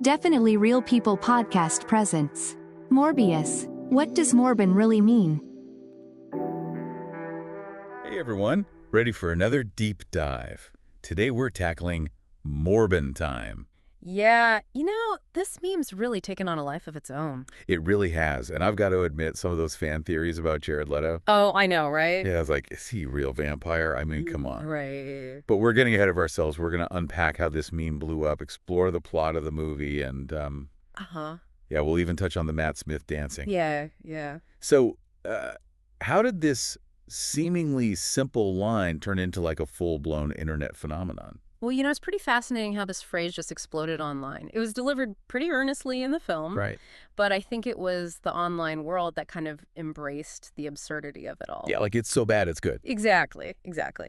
Definitely Real People podcast presents Morbius. What does Morbin really mean? Hey everyone, ready for another deep dive. Today we're tackling Morbin time. Yeah, this meme's really taken on a life of its own. It really has, and I've got to admit, some of those fan theories about Jared Leto. Oh, I know, right? Yeah, I was like, is he a real vampire? I mean, come on. Right. But we're getting ahead of ourselves. We're going to unpack how this meme blew up, explore the plot of the movie, and yeah, we'll even touch on the Matt Smith dancing. Yeah. So, how did this seemingly simple line turn into like a full-blown internet phenomenon? Well, it's pretty fascinating how this phrase just exploded online. It was delivered pretty earnestly in the film, Right. but I think it was the online world that kind of embraced the absurdity of it all. Yeah, like it's so bad it's good. Exactly.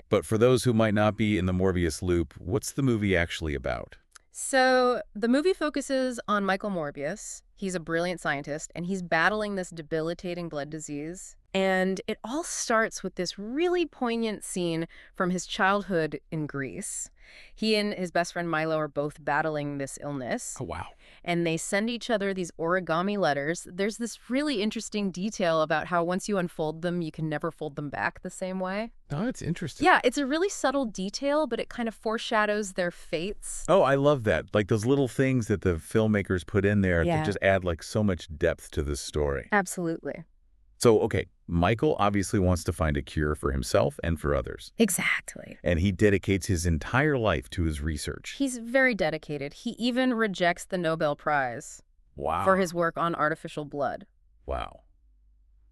But for those who might not be in the Morbius loop, what's the movie actually about? So the movie focuses on Michael Morbius. He's a brilliant scientist, and he's battling this debilitating blood disease. And it all starts with this really poignant scene from his childhood in Greece. He and his best friend Milo are both battling this illness. Oh, wow. And they send each other these origami letters. There's this really interesting detail about how once you unfold them, you can never fold them back the same way. Oh, it's interesting. Yeah, it's a really subtle detail, but it kind of foreshadows their fates. Oh, I love that. Like those little things that the filmmakers put in there Yeah. that just add like so much depth to this story. Absolutely. So, okay, Michael obviously wants to find a cure for himself and for others. Exactly. And he dedicates his entire life to his research. He's very dedicated. He even rejects the Nobel Prize Wow. for his work on artificial blood. Wow.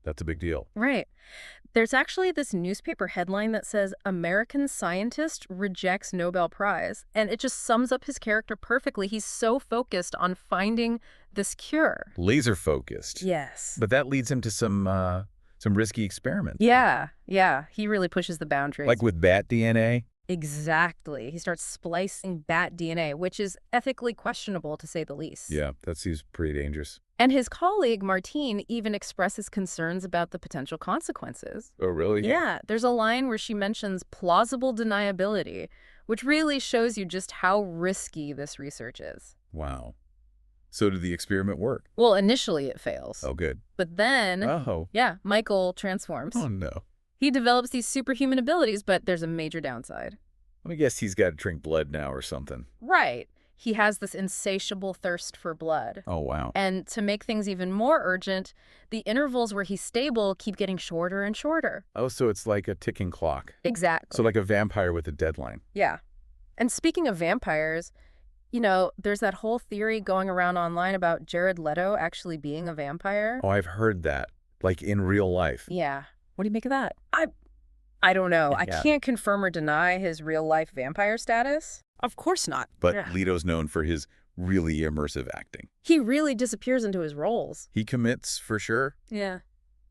That's a big deal. Right. There's actually this newspaper headline that says, "American scientist rejects Nobel Prize." And it just sums up his character perfectly. He's so focused on finding this cure. Laser focused. Yes. But that leads him to some risky experiments. Yeah. He really pushes the boundaries. Like with bat DNA? Exactly. He starts splicing bat DNA, which is ethically questionable, to say the least. Yeah, that seems pretty dangerous. And his colleague, Martine, even expresses concerns about the potential consequences. Oh, really? Yeah, there's a line where she mentions plausible deniability, which really shows you just how risky this research is. Wow. So did the experiment work? Well, initially it fails. Oh, good. But then, Michael transforms. Oh, no. He develops these superhuman abilities, but there's a major downside. I guess he's got to drink blood now or something. Right. He has this insatiable thirst for blood. Oh, wow. And to make things even more urgent, the intervals where he's stable keep getting shorter and shorter. Oh, so it's like a ticking clock. Exactly. So like a vampire with a deadline. Yeah. And speaking of vampires, there's that whole theory going around online about Jared Leto actually being a vampire. Oh, I've heard that. Like in real life. Yeah. What do you make of that? I don't know. I can't confirm or deny his real-life vampire status. Of course not. But Leto's known for his really immersive acting. He really disappears into his roles. He commits for sure. Yeah.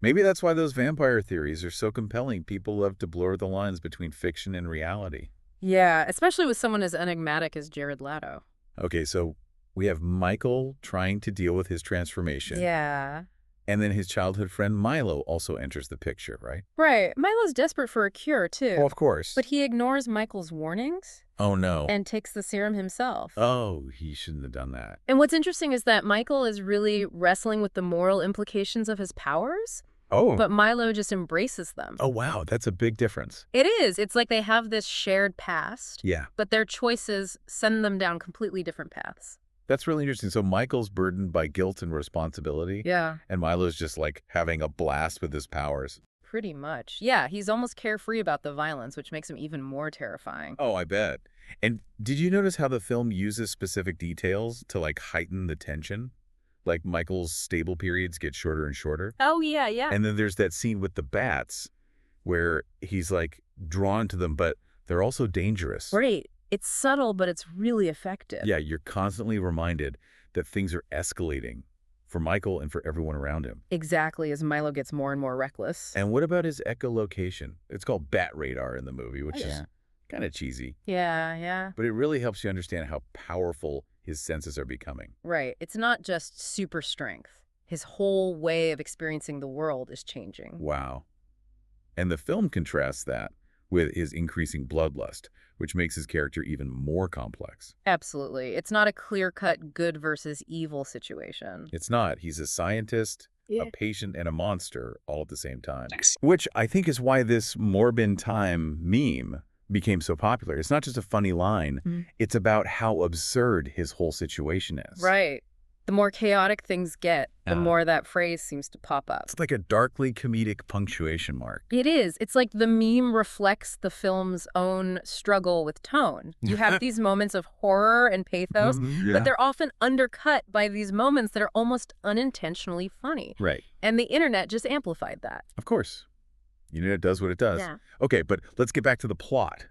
Maybe that's why those vampire theories are so compelling. People love to blur the lines between fiction and reality. Yeah, especially with someone as enigmatic as Jared Leto. Okay, so we have Michael trying to deal with his transformation. Yeah. And then his childhood friend Milo also enters the picture, right? Right. Milo's desperate for a cure, too. Oh, of course. But he ignores Michael's warnings. Oh, no. And takes the serum himself. Oh, he shouldn't have done that. And what's interesting is that Michael is really wrestling with the moral implications of his powers. Oh. But Milo just embraces them. Oh, wow. That's a big difference. It is. It's like they have this shared past. Yeah. But their choices send them down completely different paths. That's really interesting. So Michael's burdened by guilt and responsibility. Yeah. And Milo's just like having a blast with his powers. Pretty much. Yeah, he's almost carefree about the violence, which makes him even more terrifying. Oh, I bet. And did you notice how the film uses specific details to like heighten the tension? Like Michael's stable periods get shorter and shorter. Oh, yeah. And then there's that scene with the bats where he's like drawn to them, but they're also dangerous. Right. It's subtle, but it's really effective. Yeah, you're constantly reminded that things are escalating for Michael and for everyone around him. Exactly, as Milo gets more and more reckless. And what about his echolocation? It's called bat radar in the movie, which is kind of cheesy. Yeah. But it really helps you understand how powerful his senses are becoming. Right. It's not just super strength. His whole way of experiencing the world is changing. Wow. And the film contrasts that with his increasing bloodlust, which makes his character even more complex. Absolutely. It's not a clear-cut good versus evil situation. It's not. He's a scientist, Yeah. a patient, and a monster all at the same time. Which I think is why this Morbin time meme became so popular. It's not just a funny line. It's about how absurd his whole situation is. Right. The more chaotic things get, the more that phrase seems to pop up. It's like a darkly comedic punctuation mark. It is. It's like the meme reflects the film's own struggle with tone. You have these moments of horror and pathos, but they're often undercut by these moments that are almost unintentionally funny. Right. And the internet just amplified that. Of course. You know, it does what it does. Yeah. Okay, but let's get back to the plot.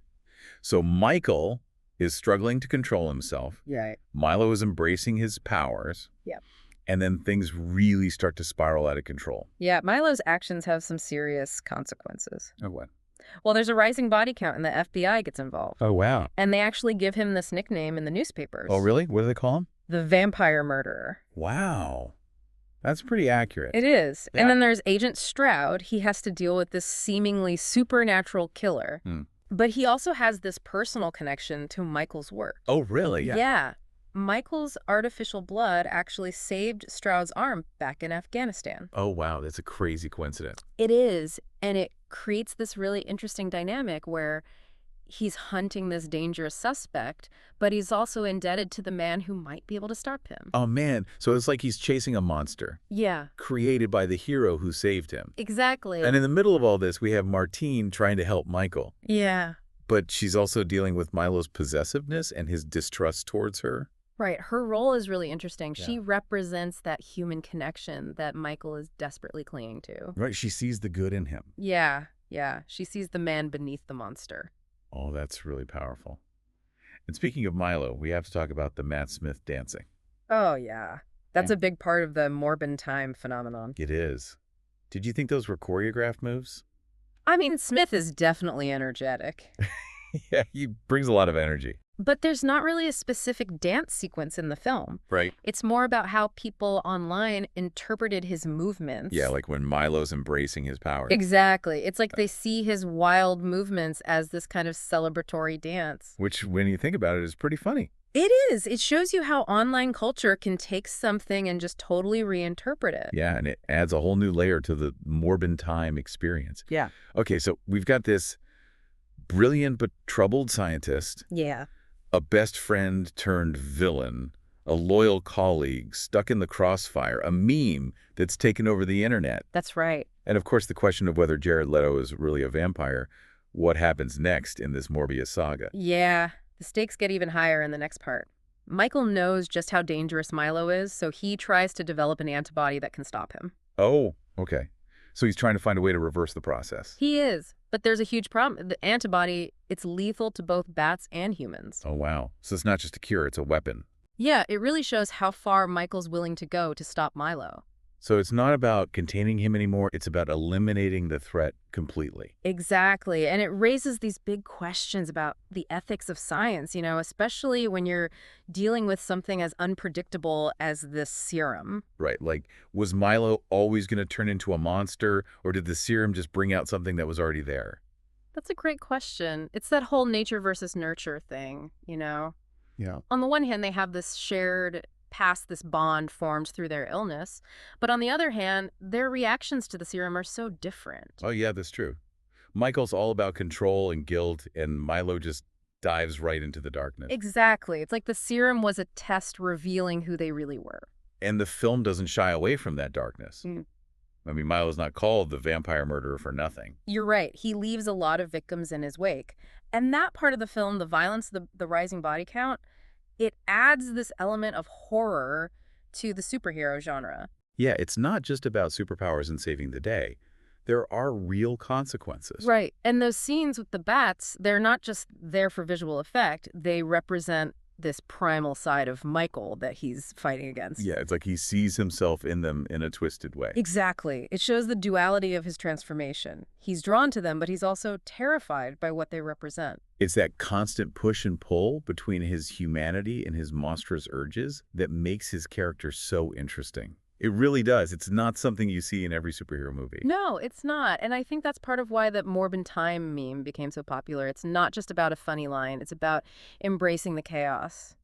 So Michael is struggling to control himself. Yeah. Milo is embracing his powers. Yep. And then things really start to spiral out of control. Yeah, Milo's actions have some serious consequences. Oh, what? Well, there's a rising body count and the FBI gets involved. Oh, wow. And they actually give him this nickname in the newspapers. Oh, really? What do they call him? The vampire murderer. Wow. That's pretty accurate. It is. Yeah. And then there's Agent Stroud. He has to deal with this seemingly supernatural killer. But he also has this personal connection to Michael's work. Oh, really? Yeah. Michael's artificial blood actually saved Stroud's arm back in Afghanistan. Oh, wow. That's a crazy coincidence. It is. And it creates this really interesting dynamic where he's hunting this dangerous suspect, but he's also indebted to the man who might be able to stop him. Oh, man. So it's like he's chasing a monster Yeah, created by the hero who saved him. exactly. And in the middle of all this, we have Martine trying to help Michael. Yeah. But she's also dealing with Milo's possessiveness and his distrust towards her. Right. Her role is really interesting. Yeah. She represents that human connection that Michael is desperately clinging to. Right. She sees the good in him. Yeah. She sees the man beneath the monster. Oh, that's really powerful. And speaking of Milo, we have to talk about the Matt Smith dancing. Oh, yeah. That's a big part of the Morbin time phenomenon. It is. Did you think those were choreographed moves? I mean, Smith is definitely energetic. Yeah, he brings a lot of energy. But there's not really a specific dance sequence in the film. Right. It's more about how people online interpreted his movements. Yeah, like when Milo's embracing his powers. Exactly. It's like they see his wild movements as this kind of celebratory dance. Which, when you think about it, is pretty funny. It is. It shows you how online culture can take something and just totally reinterpret it. Yeah, and it adds a whole new layer to the Morbin time experience. Yeah. Okay, so we've got this brilliant but troubled scientist, Yeah. a best friend turned villain, a loyal colleague stuck in the crossfire, a meme that's taken over the internet. That's right. And of course, the question of whether Jared Leto is really a vampire. What happens next in this Morbius saga? Yeah. The stakes get even higher in the next part. Michael knows just how dangerous Milo is, so he tries to develop an antibody that can stop him. Oh, okay. So he's trying to find a way to reverse the process. He is. But there's a huge problem. The antibody, it's lethal to both bats and humans. Oh, wow. So it's not just a cure, it's a weapon. Yeah, it really shows how far Michael's willing to go to stop Milo. So it's not about containing him anymore, it's about eliminating the threat completely. Exactly. And it raises these big questions about the ethics of science, especially when you're dealing with something as unpredictable as this serum. Right, like, was Milo always going to turn into a monster, or did the serum just bring out something that was already there? That's a great question. It's that whole nature versus nurture thing, Yeah. On the one hand, they have this shared past, this bond formed through their illness. But on the other hand, their reactions to the serum are so different. Oh, yeah, that's true. Michael's all about control and guilt, and Milo just dives right into the darkness. Exactly. It's like the serum was a test revealing who they really were. And the film doesn't shy away from that darkness. I mean, Milo's not called the vampire murderer for nothing. You're right. He leaves a lot of victims in his wake. And that part of the film, the violence, the rising body count, it adds this element of horror to the superhero genre. Yeah, it's not just about superpowers and saving the day. There are real consequences. Right. And those scenes with the bats, they're not just there for visual effect. They represent this primal side of Michael that he's fighting against. Yeah, it's like he sees himself in them in a twisted way. Exactly. It shows the duality of his transformation. He's drawn to them, but he's also terrified by what they represent. It's that constant push and pull between his humanity and his monstrous urges that makes his character so interesting. It really does. It's not something you see in every superhero movie. No, it's not. And I think that's part of why that Morbin time meme became so popular. It's not just about a funny line. It's about embracing the chaos,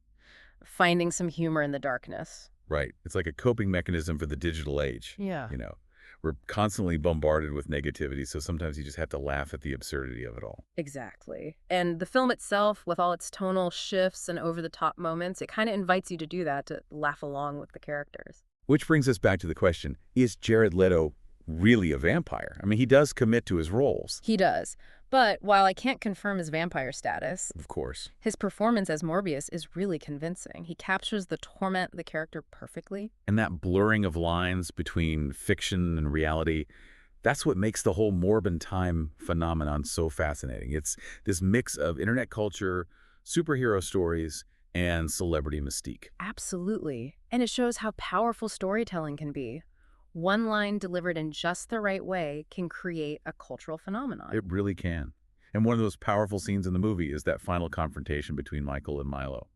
finding some humor in the darkness. Right. It's like a coping mechanism for the digital age. Yeah. You know, we're constantly bombarded with negativity, so sometimes you just have to laugh at the absurdity of it all. Exactly. And the film itself, with all its tonal shifts and over-the-top moments, it kind of invites you to do that, to laugh along with the characters. Which brings us back to the question, is Jared Leto really a vampire? I mean, he does commit to his roles. He does. But while I can't confirm his vampire status, Of course. his performance as Morbius is really convincing. He captures the torment of the character perfectly. And that blurring of lines between fiction and reality, that's what makes the whole Morbin time phenomenon so fascinating. It's this mix of internet culture, superhero stories, and celebrity mystique. Absolutely. And it shows how powerful storytelling can be. One line delivered in just the right way can create a cultural phenomenon. It really can. And one of those powerful scenes in the movie is that final confrontation between Michael and Milo.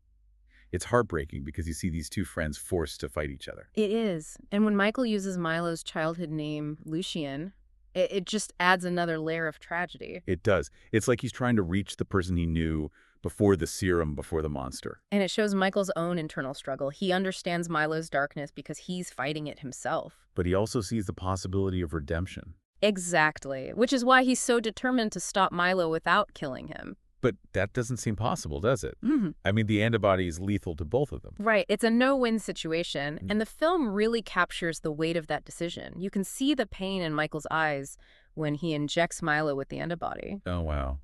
It's heartbreaking because you see these two friends forced to fight each other. It is. And when Michael uses Milo's childhood name, Lucien, it just adds another layer of tragedy. It does. It's like he's trying to reach the person he knew before the serum, before the monster. And it shows Michael's own internal struggle. He understands Milo's darkness because he's fighting it himself. But he also sees the possibility of redemption. Exactly. Which is why he's so determined to stop Milo without killing him. But that doesn't seem possible, does it? Mm-hmm. I mean, the antibody is lethal to both of them. Right. It's a no-win situation, and the film really captures the weight of that decision. You can see the pain in Michael's eyes when he injects Milo with the antibody. Oh, wow.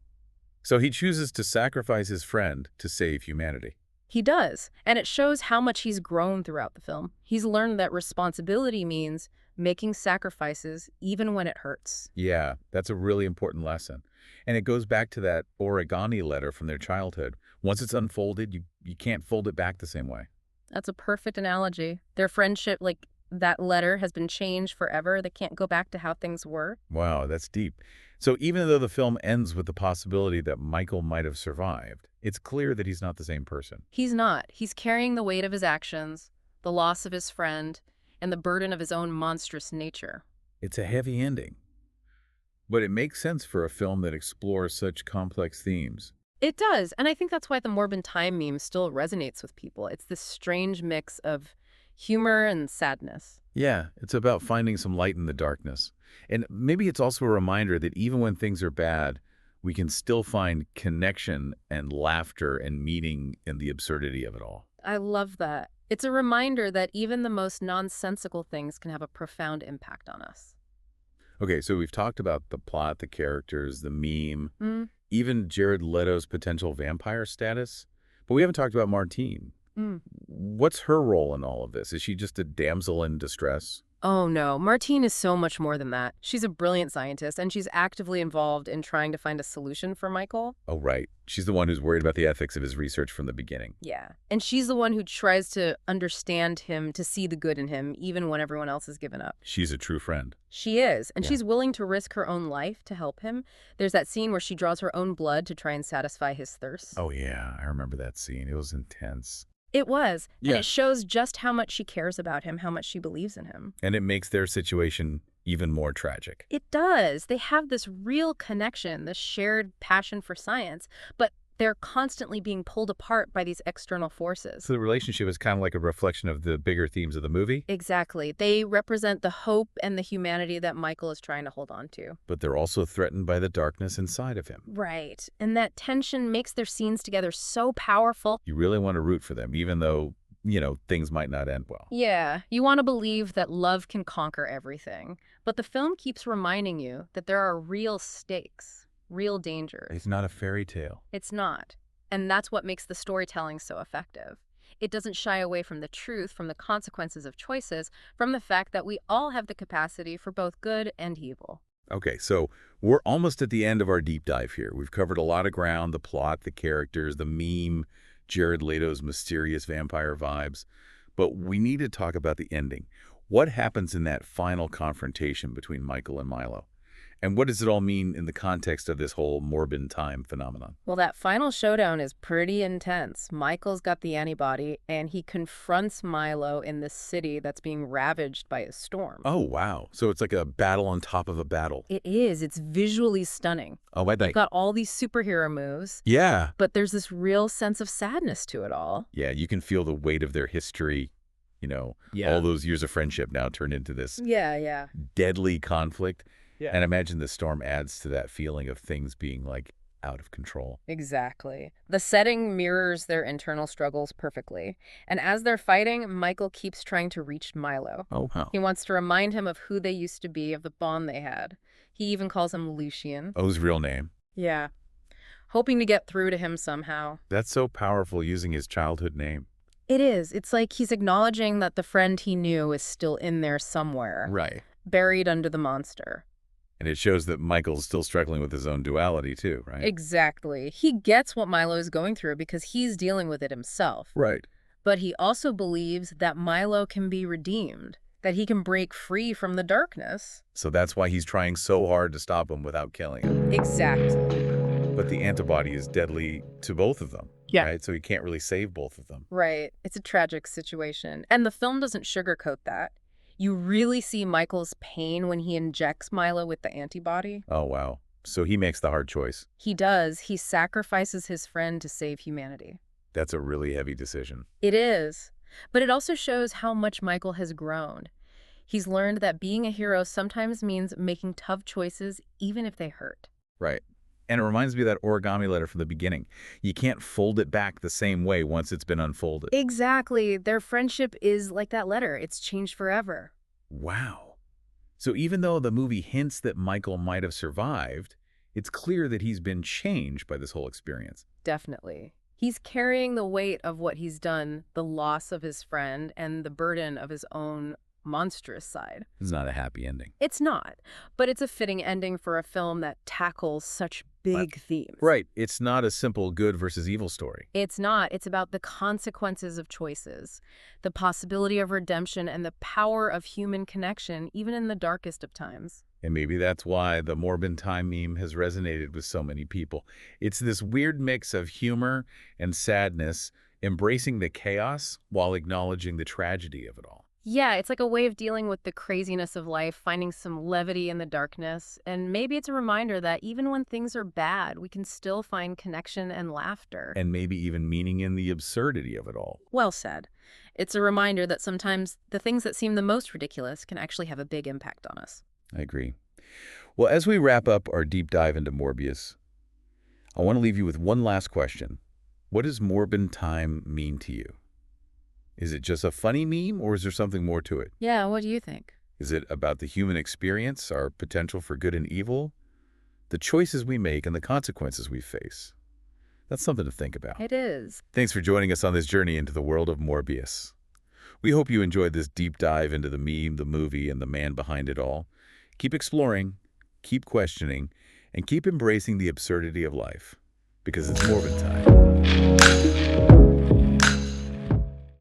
So he chooses to sacrifice his friend to save humanity. He does, and it shows how much he's grown throughout the film. He's learned that responsibility means making sacrifices even when it hurts. Yeah, that's a really important lesson. And it goes back to that origami letter from their childhood. Once it's unfolded, you can't fold it back the same way. That's a perfect analogy. Their friendship, like that letter, has been changed forever. They can't go back to how things were. Wow, that's deep. So even though the film ends with the possibility that Michael might have survived, it's clear that he's not the same person. He's not. He's carrying the weight of his actions, the loss of his friend, and the burden of his own monstrous nature. It's a heavy ending. But it makes sense for a film that explores such complex themes. It does, and I think that's why the Morbin time meme still resonates with people. It's this strange mix of humor and sadness. Yeah, it's about finding some light in the darkness. And maybe it's also a reminder that even when things are bad, we can still find connection and laughter and meaning in the absurdity of it all. I love that. It's a reminder that even the most nonsensical things can have a profound impact on us. Okay, so we've talked about the plot, the characters, the meme, even Jared Leto's potential vampire status. But we haven't talked about Martine. What's her role in all of this? Is she just a damsel in distress? Oh no, Martine is so much more than that. She's a brilliant scientist, and she's actively involved in trying to find a solution for Michael. Oh, right. She's the one who's worried about the ethics of his research from the beginning. Yeah, and she's the one who tries to understand him, to see the good in him, even when everyone else has given up. She's a true friend. She is, and Yeah. she's willing to risk her own life to help him. There's that scene where she draws her own blood to try and satisfy his thirst. Oh, yeah. I remember that scene. It was intense. It was, and Yeah. it shows just how much she cares about him, how much she believes in him. And it makes their situation even more tragic. It does. They have this real connection, this shared passion for science, but they're constantly being pulled apart by these external forces. So the relationship is kind of like a reflection of the bigger themes of the movie, Exactly. They represent the hope and the humanity that Michael is trying to hold on to. but they're also threatened by the darkness inside of him. Right. And that tension makes their scenes together so powerful. You really want to root for them, even though, things might not end well. Yeah, you want to believe that love can conquer everything. But the film keeps reminding you that there are real stakes, real dangers. It's not a fairy tale. It's not. And that's what makes the storytelling so effective. It doesn't shy away from the truth, from the consequences of choices, from the fact that we all have the capacity for both good and evil. Okay, so we're almost at the end of our deep dive here. We've covered a lot of ground, the plot, the characters, the meme, Jared Leto's mysterious vampire vibes. But we need to talk about the ending. What happens in that final confrontation between Michael and Milo? And what does it all mean in the context of this whole Morbin time phenomenon? Well, that final showdown is pretty intense. Michael's got the antibody, and he confronts Milo in this city that's being ravaged by a storm. Oh, wow. So it's like a battle on top of a battle. It is. It's visually stunning. Oh, I think. Got all these superhero moves, Yeah. but there's this real sense of sadness to it all. Yeah, you can feel the weight of their history, all those years of friendship now turned into this Yeah. deadly conflict. Yeah. And I imagine the storm adds to that feeling of things being, like, out of control. Exactly. The setting mirrors their internal struggles perfectly. And as they're fighting, Michael keeps trying to reach Milo. Oh, wow. He wants to remind him of who they used to be, of the bond they had. He even calls him Lucian. Oh, his real name. Yeah. Hoping to get through to him somehow. That's so powerful, using his childhood name. It is. It's like he's acknowledging that the friend he knew is still in there somewhere, Right. buried under the monster. And it shows that Michael's still struggling with his own duality, too, right? Exactly. He gets what Milo is going through because he's dealing with it himself. Right. But he also believes that Milo can be redeemed, that he can break free from the darkness. So that's why he's trying so hard to stop him without killing him. Exactly. But the antibody is deadly to both of them. Yeah. Right? So he can't really save both of them. Right. It's a tragic situation. And the film doesn't sugarcoat that. You really see Michael's pain when he injects Milo with the antibody. Oh, wow. So he makes the hard choice. He does. He sacrifices his friend to save humanity. That's a really heavy decision. It is. But it also shows how much Michael has grown. He's learned that being a hero sometimes means making tough choices, even if they hurt. Right. And it reminds me of that origami letter from the beginning. You can't fold it back the same way once it's been unfolded. Exactly. Their friendship is like that letter. It's changed forever. Wow. So even though the movie hints that Michael might have survived, it's clear that he's been changed by this whole experience. Definitely. He's carrying the weight of what he's done, the loss of his friend, and the burden of his own monstrous side. It's not a happy ending. It's not, but it's a fitting ending for a film that tackles such big themes. Right. It's not a simple good versus evil story. It's not. It's about the consequences of choices, the possibility of redemption, and the power of human connection, even in the darkest of times. And maybe that's why the Morbin time meme has resonated with so many people. It's this weird mix of humor and sadness, embracing the chaos while acknowledging the tragedy of it all. Yeah, it's like a way of dealing with the craziness of life, finding some levity in the darkness. And maybe it's a reminder that even when things are bad, we can still find connection and laughter. And maybe even meaning in the absurdity of it all. Well said. It's a reminder that sometimes the things that seem the most ridiculous can actually have a big impact on us. I agree. Well, as we wrap up our deep dive into Morbius, I want to leave you with one last question. What does Morbin time mean to you? Is it just a funny meme, or is there something more to it? Yeah, what do you think? Is it about the human experience, our potential for good and evil, the choices we make, and the consequences we face? That's something to think about. It is. Thanks for joining us on this journey into the world of Morbius. We hope you enjoyed this deep dive into the meme, the movie, and the man behind it all. Keep exploring, keep questioning, and keep embracing the absurdity of life, because it's Morbin time.